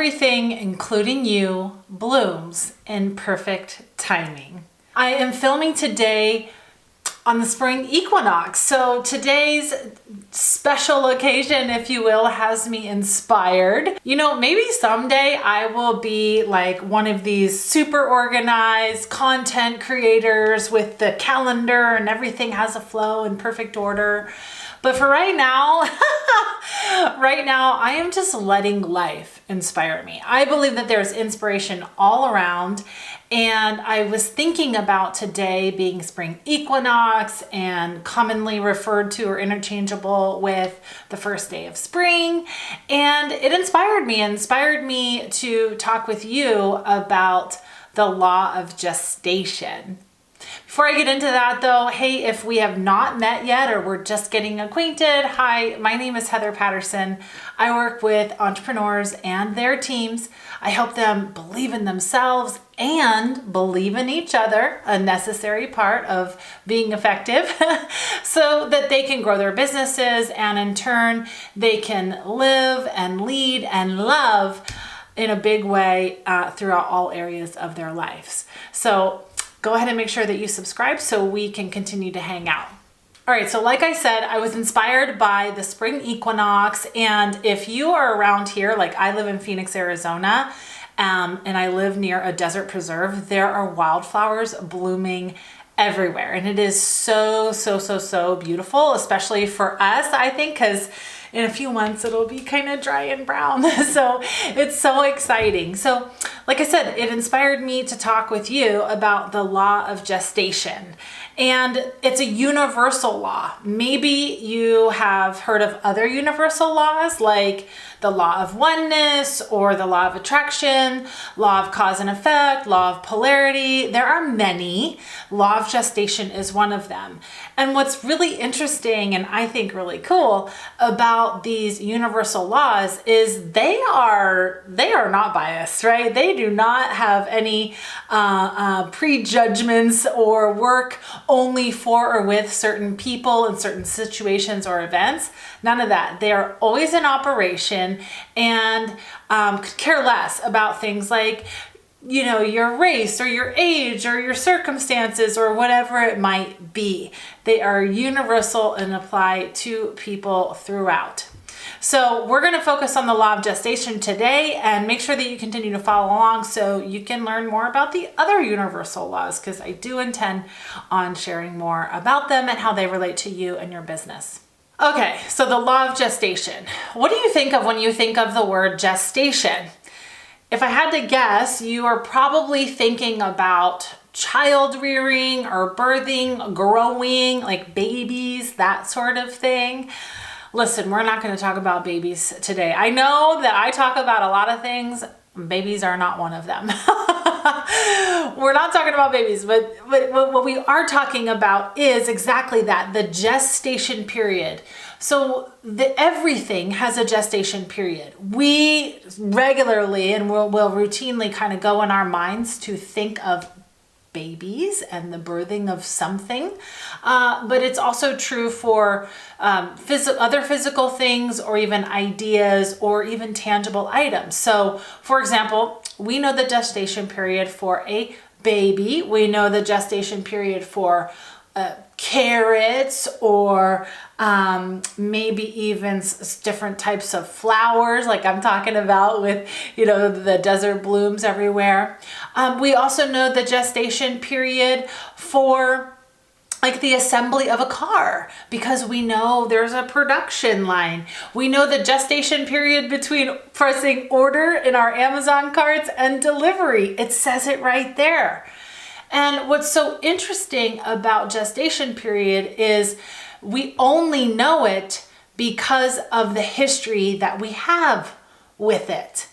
everything, including you, blooms in perfect timing. I am filming today on the spring equinox. So today's special occasion, if you will, has me inspired. You know, maybe someday I will be like one of these super organized content creators with the calendar and everything has a flow in perfect order. But for right now, I am just letting life inspire me. I believe that there's inspiration all around. And I was thinking about today being spring equinox and commonly referred to or interchangeable with the first day of spring. And it inspired me to talk with you about the law of gestation. Before I get into that though, hey, if we have not met yet or we're just getting acquainted, hi, my name is Heather Patterson. I work with entrepreneurs and their teams. I help them believe in themselves and believe in each other, a necessary part of being effective, so that they can grow their businesses and in turn, they can live and lead and love in a big way throughout all areas of their lives. So go ahead and make sure that you subscribe so we can continue to hang out. All right, so like I said, I was inspired by the spring equinox. And if you are around here, like I live in Phoenix, Arizona, and I live near a desert preserve, there are wildflowers blooming everywhere. And it is so beautiful, especially for us, I think, because in a few months it'll be kind of dry and brown. So it's so exciting. So like I said, it inspired me to talk with you about the law of gestation. And it's a universal law. Maybe you have heard of other universal laws like the law of oneness or the law of attraction, law of cause and effect, law of polarity. There are many. Law of gestation is one of them. And what's really interesting and I think really cool about these universal laws is they are not biased, right? They do not have any prejudgments or work only for or with certain people in certain situations or events. None of that. They are always in operation and could care less about things like, you know, your race or your age or your circumstances or whatever it might be. They are universal and apply to people throughout. So we're going to focus on the law of gestation today and make sure that you continue to follow along so you can learn more about the other universal laws, because I do intend on sharing more about them and how they relate to you and your business. Okay, so the law of gestation. What do you think of when you think of the word gestation? If I had to guess, you are probably thinking about child rearing or birthing, growing, like babies, that sort of thing. Listen, we're not going to talk about babies today. I know that I talk about a lot of things. Babies are not one of them. We're not talking about babies, but what we are talking about is exactly that, the gestation period. So everything has a gestation period. We regularly and will routinely kind of go in our minds to think of babies and the birthing of something, but it's also true for other physical things or even ideas or even tangible items. So for example, we know the gestation period for a baby. We know the gestation period for carrots or maybe even different types of flowers like I'm talking about with, you know, the desert blooms everywhere. We also know the gestation period for like the assembly of a car, because we know there's a production line. We know the gestation period between pressing order in our Amazon carts and delivery. It says it right there. And what's so interesting about gestation period is we only know it because of the history that we have with it.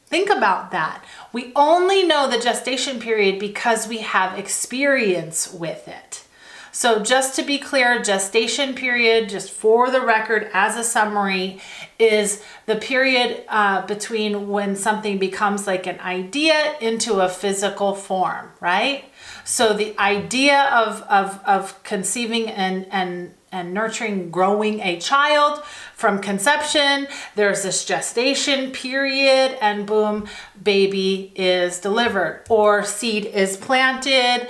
Think about that. We only know the gestation period because we have experience with it. So just to be clear, gestation period, just for the record as a summary, is the period between when something becomes like an idea into a physical form, right? So the idea of conceiving and nurturing, growing a child from conception, there's this gestation period, and boom, baby is delivered or seed is planted.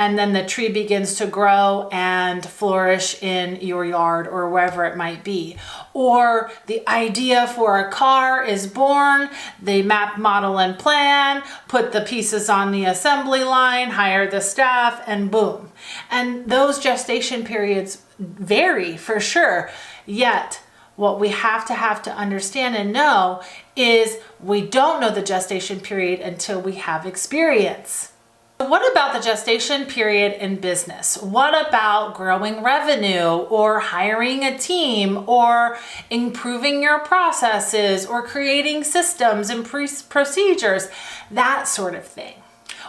And then the tree begins to grow and flourish in your yard or wherever it might be. Or the idea for a car is born, they map, model, and plan, put the pieces on the assembly line, hire the staff, and boom. And those gestation periods vary for sure. Yet, what we have to understand and know is we don't know the gestation period until we have experience. What about the gestation period in business? What about growing revenue or hiring a team or improving your processes or creating systems and procedures, that sort of thing?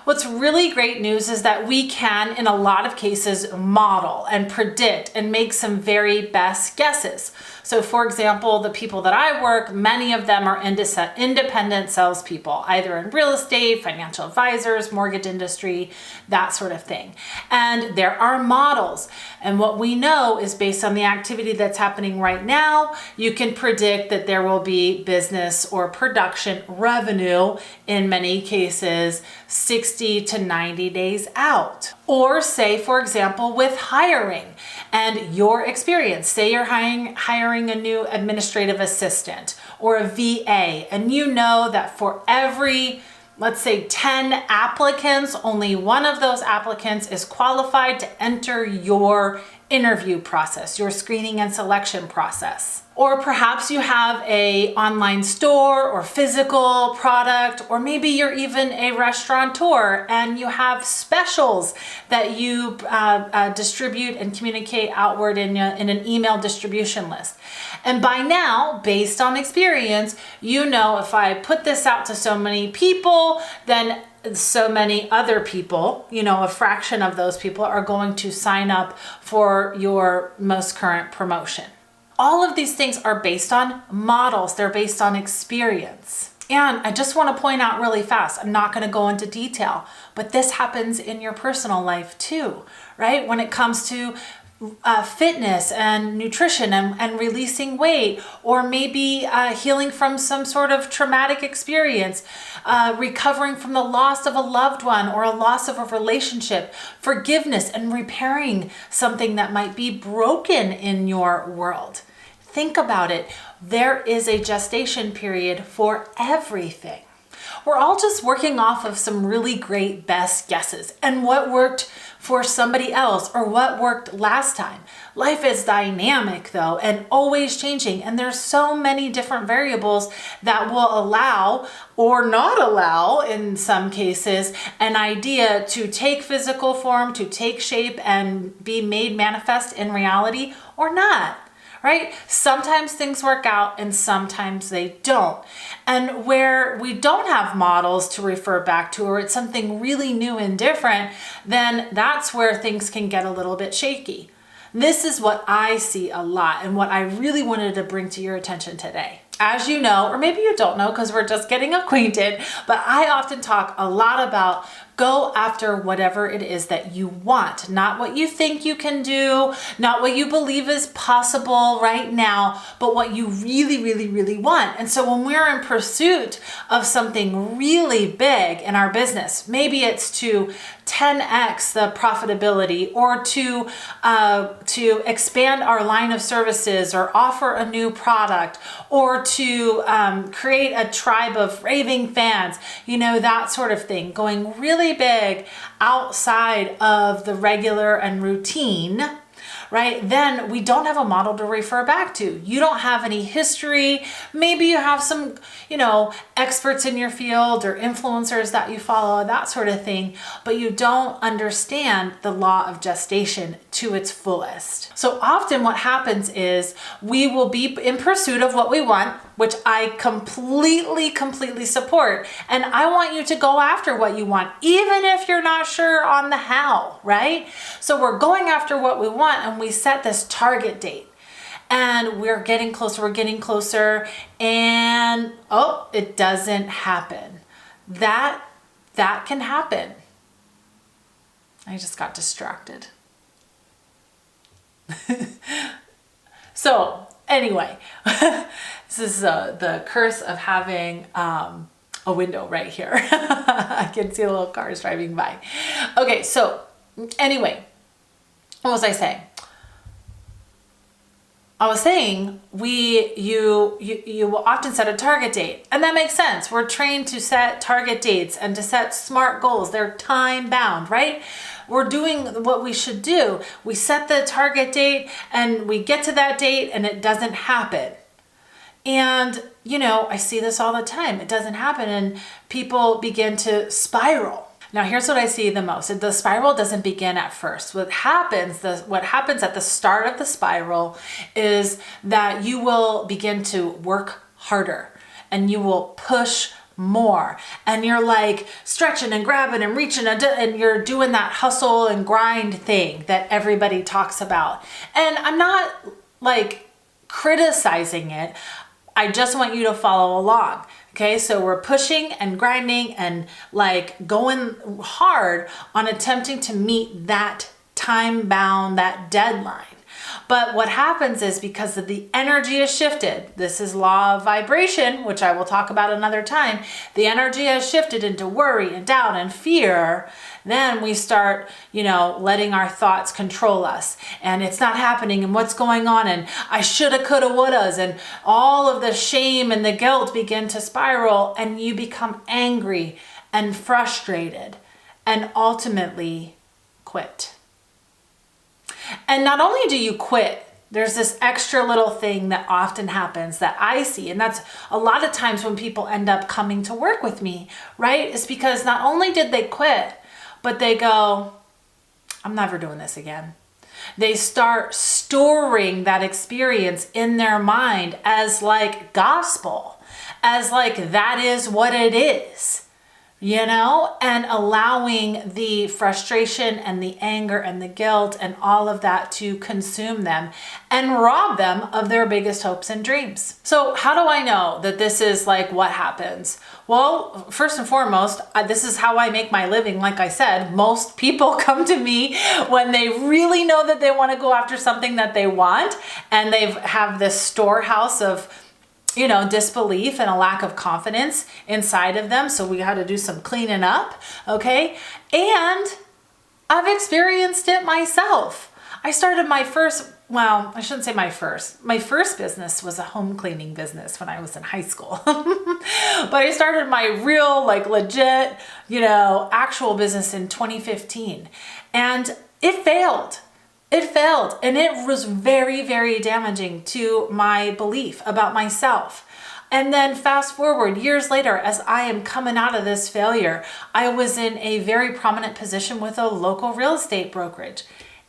What's really great news is that we can, in a lot of cases, model and predict and make some very best guesses. So for example, the people that I work, many of them are independent salespeople, either in real estate, financial advisors, mortgage industry, that sort of thing. And there are models. And what we know is based on the activity that's happening right now, you can predict that there will be business or production revenue, in many cases, 60 to 90 days out. Or say, for example, with hiring and your experience, say you're hiring a new administrative assistant or a VA, and you know that for every, let's say 10 applicants, only one of those applicants is qualified to enter your interview process, your screening and selection process. Or perhaps you have an online store or physical product, or maybe you're even a restaurateur and you have specials that you distribute and communicate outward in an email distribution list. And by now, based on experience, you know if I put this out to so many people, then so many other people, a fraction of those people are going to sign up for your most current promotion. All of these things are based on models. They're based on experience. And I just want to point out really fast, I'm not going to go into detail, but this happens in your personal life too, right? When it comes to fitness and nutrition and releasing weight, or maybe healing from some sort of traumatic experience, recovering from the loss of a loved one or a loss of a relationship, forgiveness and repairing something that might be broken in your world. Think about it. There is a gestation period for everything. We're all just working off of some really great best guesses and what worked for somebody else or what worked last time. Life is dynamic though and always changing, and there's so many different variables that will allow or not allow, in some cases, an idea to take physical form, to take shape and be made manifest in reality or not. Right? Sometimes things work out and sometimes they don't. And where we don't have models to refer back to, or it's something really new and different, then that's where things can get a little bit shaky. This is what I see a lot and what I really wanted to bring to your attention today. As you know, or maybe you don't know because we're just getting acquainted, but I often talk a lot about go after whatever it is that you want, not what you think you can do, not what you believe is possible right now, but what you really, really, really want. And so when we're in pursuit of something really big in our business, maybe it's to 10x the profitability, or to expand our line of services, or offer a new product, or to create a tribe of raving fans, that sort of thing, going really big outside of the regular and routine, right? Then we don't have a model to refer back to. You don't have any history. Maybe you have some, experts in your field or influencers that you follow, that sort of thing, but you don't understand the law of gestation to its fullest. So often what happens is we will be in pursuit of what we want, which I completely support. And I want you to go after what you want, even if you're not sure on the how, right? So we're going after what we want, and we set this target date. And we're getting closer, and it doesn't happen. That can happen. I just got distracted. So anyway, this is the curse of having a window right here. I can see the little cars driving by. Okay, so anyway, what was I saying? I was saying you will often set a target date, and that makes sense. We're trained to set target dates and to set SMART goals. They're time bound, right? We're doing what we should do. We set the target date and we get to that date and it doesn't happen. And, I see this all the time. It doesn't happen and people begin to spiral. Now, here's what I see the most. The spiral doesn't begin at first. What happens at the start of the spiral is that you will begin to work harder and you will push more. And you're like stretching and grabbing and reaching and you're doing that hustle and grind thing that everybody talks about. And I'm not like criticizing it. I just want you to follow along. Okay, so we're pushing and grinding and like going hard on attempting to meet that time bound, that deadline. But what happens is because of the energy is shifted, this is law of vibration, which I will talk about another time. The energy has shifted into worry and doubt and fear. Then we start, letting our thoughts control us, and it's not happening, and what's going on, and I shoulda, coulda, wouldas, and all of the shame and the guilt begin to spiral, and you become angry and frustrated and ultimately quit. And not only do you quit, there's this extra little thing that often happens that I see. And that's a lot of times when people end up coming to work with me, right? It's because not only did they quit, but they go, I'm never doing this again. They start storing that experience in their mind as like gospel, as like that is what it is. And allowing the frustration and the anger and the guilt and all of that to consume them and rob them of their biggest hopes and dreams. So how do I know that this is like what happens? Well, first and foremost, this is how I make my living. Like I said, most people come to me when they really know that they want to go after something that they want, and they have this storehouse of disbelief and a lack of confidence inside of them. So we had to do some cleaning up. Okay. And I've experienced it myself. I started my first business was a home cleaning business when I was in high school. But I started my real, legit, actual business in 2015, and it failed. It failed, and it was very, very damaging to my belief about myself. And then fast forward years later, as I am coming out of this failure, I was in a very prominent position with a local real estate brokerage.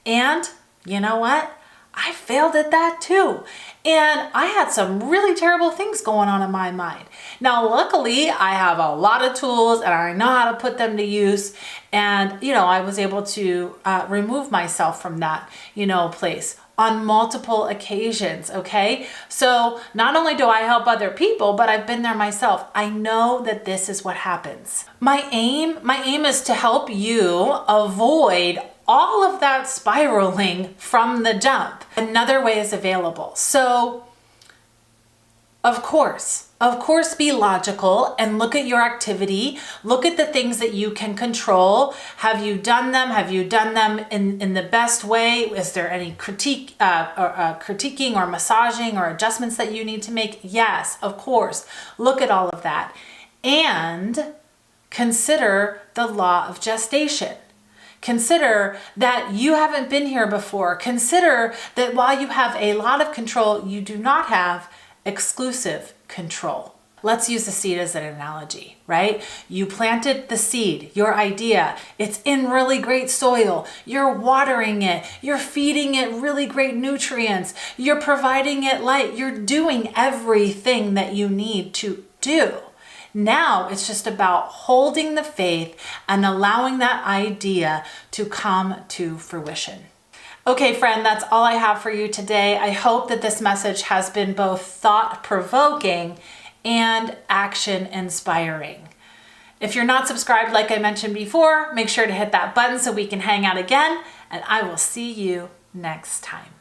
And you know what? I failed at that too. And I had some really terrible things going on in my mind. Now, luckily, I have a lot of tools and I know how to put them to use. And, I was able to remove myself from that, place on multiple occasions. Okay. So not only do I help other people, but I've been there myself. I know that this is what happens. My aim is to help you avoid all of that spiraling from the jump. Another way is available. So of course, be logical and look at your activity. Look at the things that you can control. Have you done them? Have you done them in the best way? Is there any critiquing or massaging or adjustments that you need to make? Yes, of course. Look at all of that. And consider the law of gestation. Consider that you haven't been here before. Consider that while you have a lot of control, you do not have exclusive control. Let's use the seed as an analogy, right? You planted the seed, your idea. It's in really great soil. You're watering it. You're feeding it really great nutrients. You're providing it light. You're doing everything that you need to do. Now it's just about holding the faith and allowing that idea to come to fruition. Okay, friend, that's all I have for you today. I hope that this message has been both thought-provoking and action-inspiring. If you're not subscribed, like I mentioned before, make sure to hit that button so we can hang out again, and I will see you next time.